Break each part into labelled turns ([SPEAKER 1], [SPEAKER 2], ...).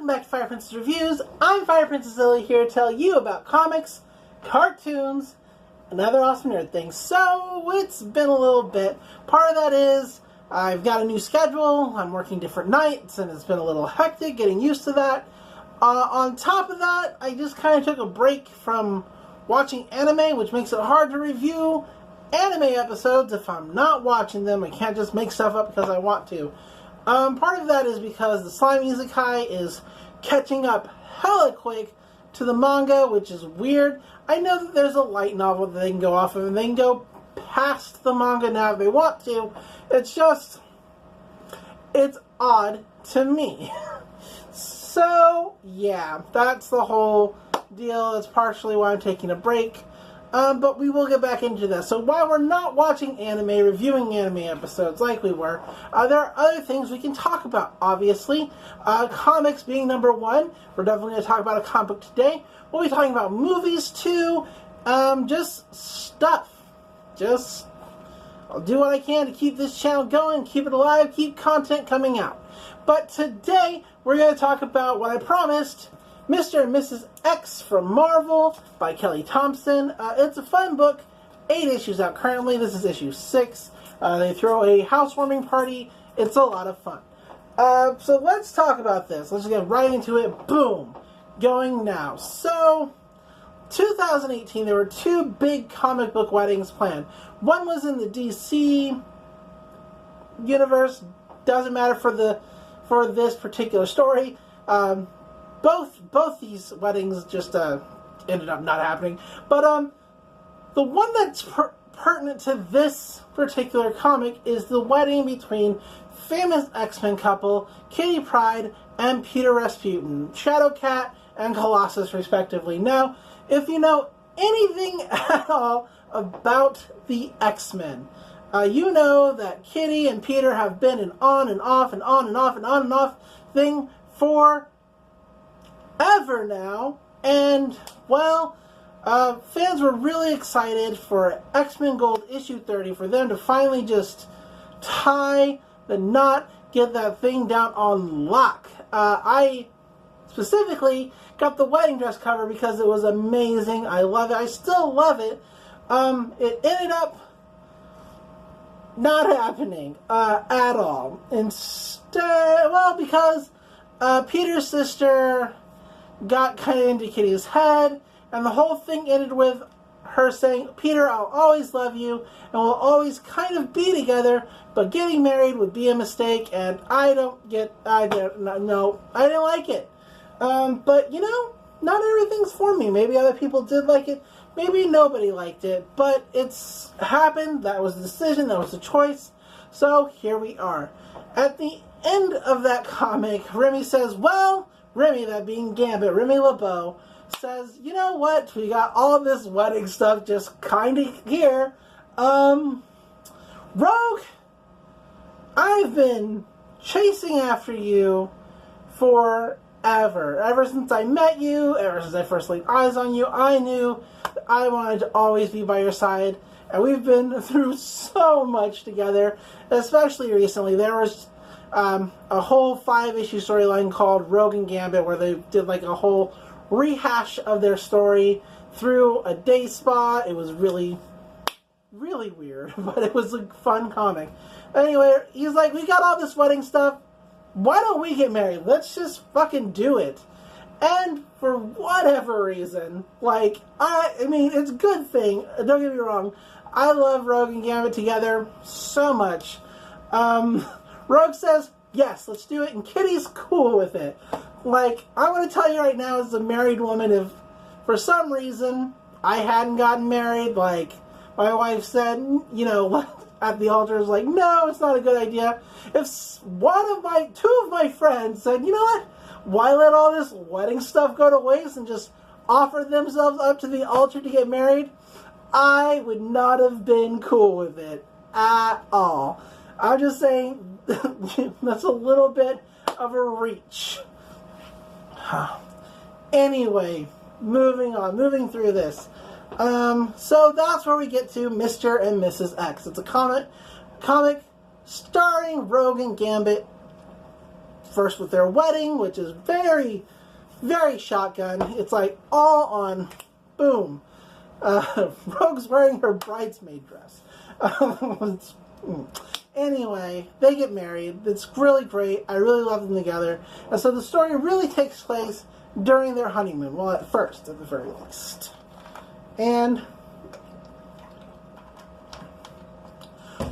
[SPEAKER 1] back to Fire Princess Reviews. I'm Fire Princess Lily here to tell you about comics, cartoons, and other awesome nerd things. So, it's been a little bit. Part of that is I've got a new schedule, I'm working different nights, and it's been a little hectic getting used to that. On top of that, I just kind of took a break from watching anime, which makes it hard to review anime episodes if I'm not watching them. I can't just make stuff up because I want to. Part of that is because the Slime Isekai is catching up hella quick to the manga, which is weird. I know that there's a light novel that they can go off of, and they can go past the manga now if they want to. It's just, it's odd to me. So, yeah, that's the whole deal. That's partially why I'm taking a break. But we will get back into that. So while we're not watching anime, reviewing anime episodes like we were, there are other things we can talk about, obviously. Comics being number one. We're definitely going to talk about a comic book today. We'll be talking about movies too. Just stuff. I'll do what I can to keep this channel going, keep it alive, keep content coming out. But today, we're going to talk about what I promised, Mr. and Mrs. X from Marvel by Kelly Thompson. It's a fun book. 8 issues out currently. This is issue 6. They throw a housewarming party. It's a lot of fun. So let's talk about this. Let's get right into it. Boom. Going now. So, 2018, there were 2 big comic book weddings planned. One was in the DC universe. Doesn't matter for this particular story. Both these weddings just ended up not happening. But the one that's pertinent to this particular comic is the wedding between famous X-Men couple Kitty Pryde and Peter Rasputin, Shadowcat and Colossus, respectively. Now, if you know anything at all about the X-Men, you know that Kitty and Peter have been an on and off and on and off and on and off thing for ever now, and well, fans were really excited for X-Men Gold issue 30 for them to finally just tie the knot, get that thing down on lock. I specifically got the wedding dress cover because it was amazing. I love it. I still love it. It ended up not happening at all. Instead, well, because Peter's sister got kind of into Kitty's head, and the whole thing ended with her saying, "Peter, I'll always love you, and we'll always kind of be together, but getting married would be a mistake," and I didn't like it. But, you know, not everything's for me. Maybe other people did like it. Maybe nobody liked it, but it's happened. That was the decision. That was the choice. So here we are. At the end of that comic, Remy says, well, Remy, that being Gambit, Remy LeBeau, says, you know what? We got all this wedding stuff just kind of here. Rogue, I've been chasing after you forever. Ever since I met you, ever since I first laid eyes on you, I knew that I wanted to always be by your side. And we've been through so much together, especially recently. There was a whole 5-issue storyline called Rogue and Gambit where they did like a whole rehash of their story through a day spa. It was really, really weird, but it was a fun comic. Anyway, he's like, we got all this wedding stuff. Why don't we get married? Let's just fucking do it. And for whatever reason, like, I mean, it's a good thing. Don't get me wrong. I love Rogue and Gambit together so much. Rogue says, yes, let's do it, and Kitty's cool with it. Like, I want to tell you right now, as a married woman, if for some reason I hadn't gotten married, like, my wife said, you know, at the altar, was like, no, it's not a good idea. If two of my friends said, you know what, why let all this wedding stuff go to waste and just offer themselves up to the altar to get married, I would not have been cool with it at all. I'm just saying, that's a little bit of a reach. Anyway, moving on, moving through this. So that's where we get to Mr. and Mrs. X. It's a comic starring Rogue and Gambit first with their wedding, which is very, very shotgun. It's like all on, boom. Rogue's wearing her bridesmaid dress. Anyway, they get married. It's really great. I really love them together. And so the story really takes place during their honeymoon. Well, at first, at the very least. And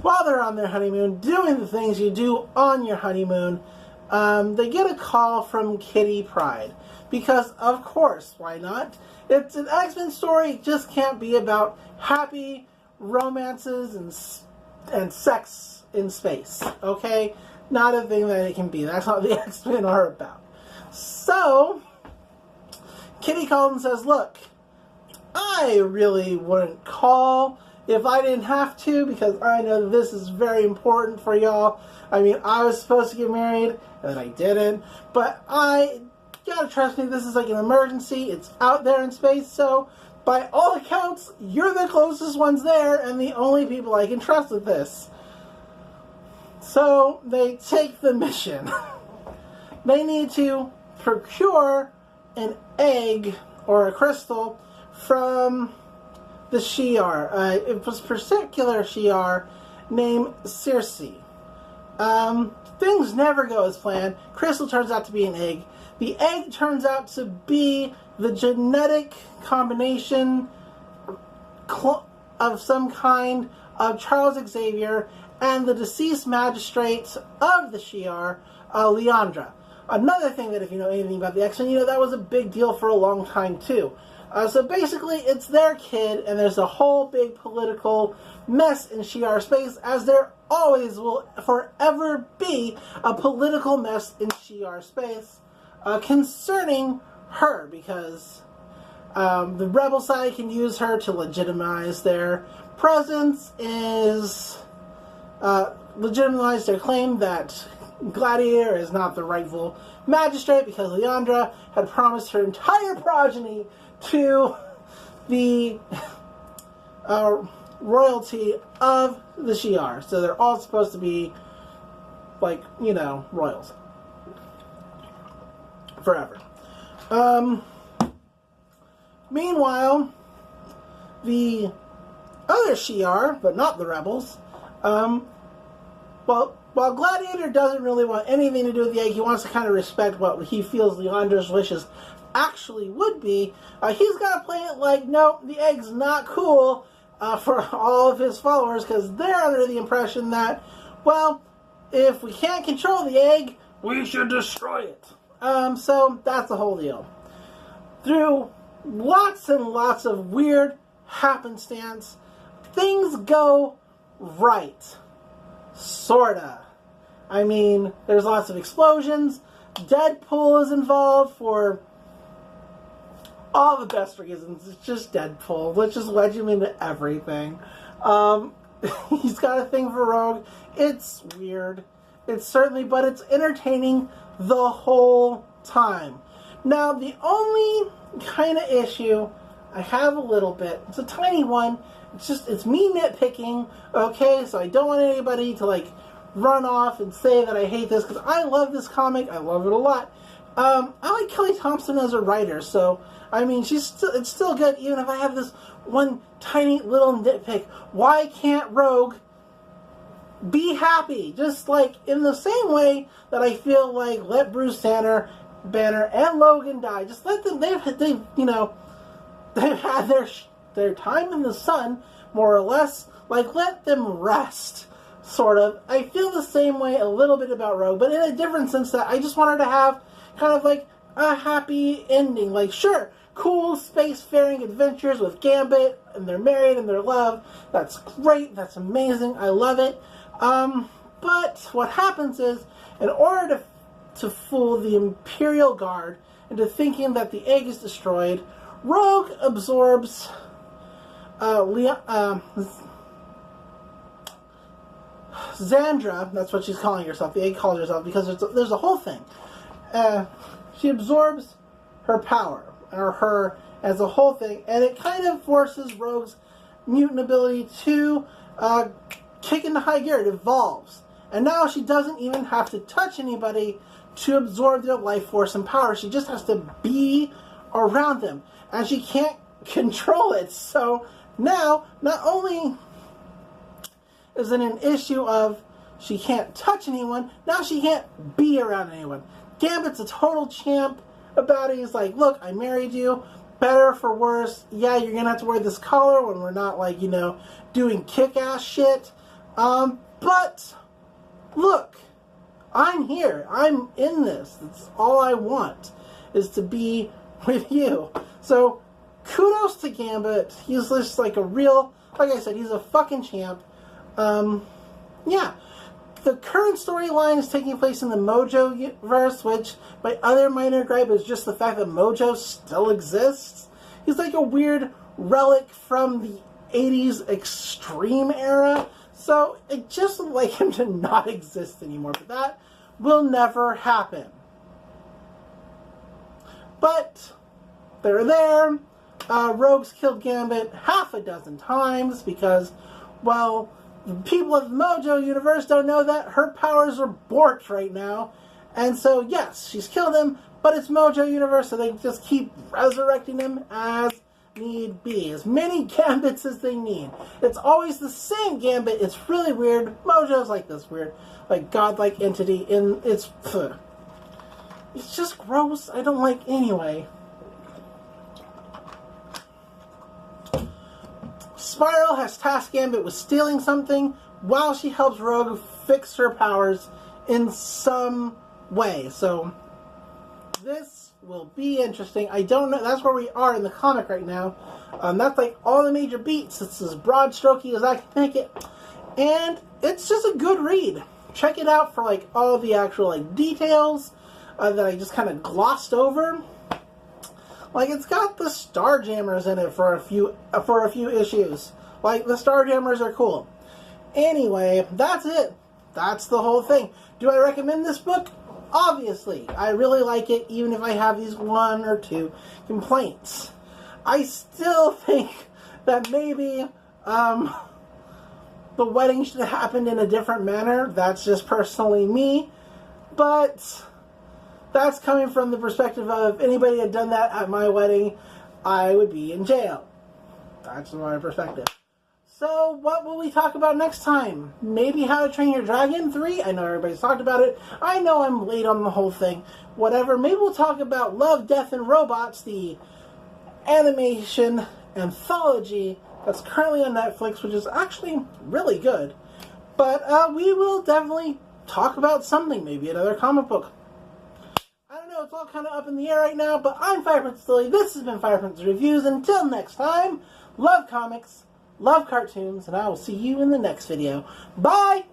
[SPEAKER 1] while they're on their honeymoon, doing the things you do on your honeymoon, they get a call from Kitty Pryde. Because, of course, why not? It's an X-Men story. It just can't be about happy romances and sex in space. Okay? Not a thing that it can be. That's not what the X-Men are about. So, Kitty calls and says, look, I really wouldn't call if I didn't have to, because I know that this is very important for y'all. I mean, I was supposed to get married, and I didn't. But you gotta trust me, this is like an emergency. It's out there in space, so by all accounts, you're the closest ones there, and the only people I can trust with this. So, they take the mission. They need to procure an egg or a crystal from the Shi'ar. It was a particular Shi'ar named Circe. Things never go as planned. Crystal turns out to be an egg. The egg turns out to be the genetic combination of some kind of Charles Xavier and the deceased magistrate of the Shi'ar, Leandra. Another thing that if you know anything about the X-Men, you know that was a big deal for a long time too. So basically, it's their kid, and there's a whole big political mess in Shi'ar space, as there always will forever be a political mess in Shi'ar space concerning her, because the rebel side can use her to legitimize their presence, legitimize their claim that Gladiator is not the rightful magistrate, because Leandra had promised her entire progeny to the royalty of the Shi'ar. So they're all supposed to be, like, you know, royals. Forever. Meanwhile, the other Shi'ar, but not the rebels, while Gladiator doesn't really want anything to do with the egg, he wants to kind of respect what he feels Leandra's wishes actually would be. He's got to play it like, no, the egg's not cool for all of his followers, because they're under the impression that, well, if we can't control the egg, we should destroy it. So that's the whole deal. Through lots and lots of weird happenstance, things go right. Sorta. I mean, there's lots of explosions. Deadpool is involved for all the best reasons. It's just Deadpool. Let's just wedge him into everything. He's got a thing for Rogue. It's weird. It's certainly, but it's entertaining the whole time. Now, the only kind of issue I have a little bit, it's a tiny one, it's me nitpicking, okay? So I don't want anybody to, like, run off and say that I hate this, because I love this comic. I love it a lot. I like Kelly Thompson as a writer, so, I mean, it's still good, even if I have this one tiny little nitpick. Why can't Rogue be happy? Just, like, in the same way that I feel like let Bruce Banner and Logan die. Just let them, they've had their time in the sun, more or less. Like, let them rest, sort of. I feel the same way a little bit about Rogue, but in a different sense, that I just want her to have kind of like a happy ending. Like, sure, cool spacefaring adventures with Gambit, and they're married and they're loved. That's great. That's amazing. I love it. But what happens is, in order to fool the Imperial Guard into thinking that the egg is destroyed, Rogue absorbs Xandra, that's what she's calling herself, the egg calls herself, because there's a whole thing. She absorbs her power, or her as a whole thing, and it kind of forces Rogue's mutant ability to kick into high gear. It evolves. And now she doesn't even have to touch anybody to absorb their life force and power. She just has to be around them. And she can't control it. So now, not only is it an issue of she can't touch anyone, now she can't be around anyone. Gambit's a total champ about it. He's like, look, I married you. Better for worse. Yeah, you're going to have to wear this collar when we're not, like, you know, doing kick-ass shit. But, look, I'm here. I'm in this. That's all I want, is to be with you. So, kudos to Gambit. He's just, like, a real, like I said, he's a fucking champ. Yeah. The current storyline is taking place in the Mojo verse, which my other minor gripe is just the fact that Mojo still exists. He's like a weird relic from the 80s Extreme era, so I just would like him to not exist anymore, but that will never happen. But they're there. Rogue's killed Gambit half a dozen times because, well, people of the Mojo universe don't know that her powers are borked right now. And so, yes, she's killed him, but it's Mojo universe, so they just keep resurrecting him as need be. As many Gambits as they need. It's always the same Gambit. It's really weird. Mojo's like this weird, like, godlike entity, and it's just gross. I don't like anyway. Spiral has tasked Gambit with stealing something while she helps Rogue fix her powers in some way. So, this will be interesting. I don't know. That's where we are in the comic right now. That's like all the major beats. It's as broad strokey as I can make it. And it's just a good read. Check it out for like all the actual like details that I just kind of glossed over. Like, it's got the Starjammers in it for a few issues. Like, the Starjammers are cool. Anyway, that's it. That's the whole thing. Do I recommend this book? Obviously. I really like it, even if I have these one or two complaints. I still think that maybe the wedding should have happened in a different manner. That's just personally me. But that's coming from the perspective of if anybody had done that at my wedding, I would be in jail. That's my perspective. So, what will we talk about next time? Maybe How to Train Your Dragon 3? I know everybody's talked about it. I know I'm late on the whole thing. Whatever. Maybe we'll talk about Love, Death, and Robots, the animation anthology that's currently on Netflix, which is actually really good. But we will definitely talk about something, maybe another comic book. I don't know, it's all kind of up in the air right now, but I'm Fireprince Silly. This has been Fireprince Reviews. Until next time, love comics, love cartoons, and I will see you in the next video. Bye!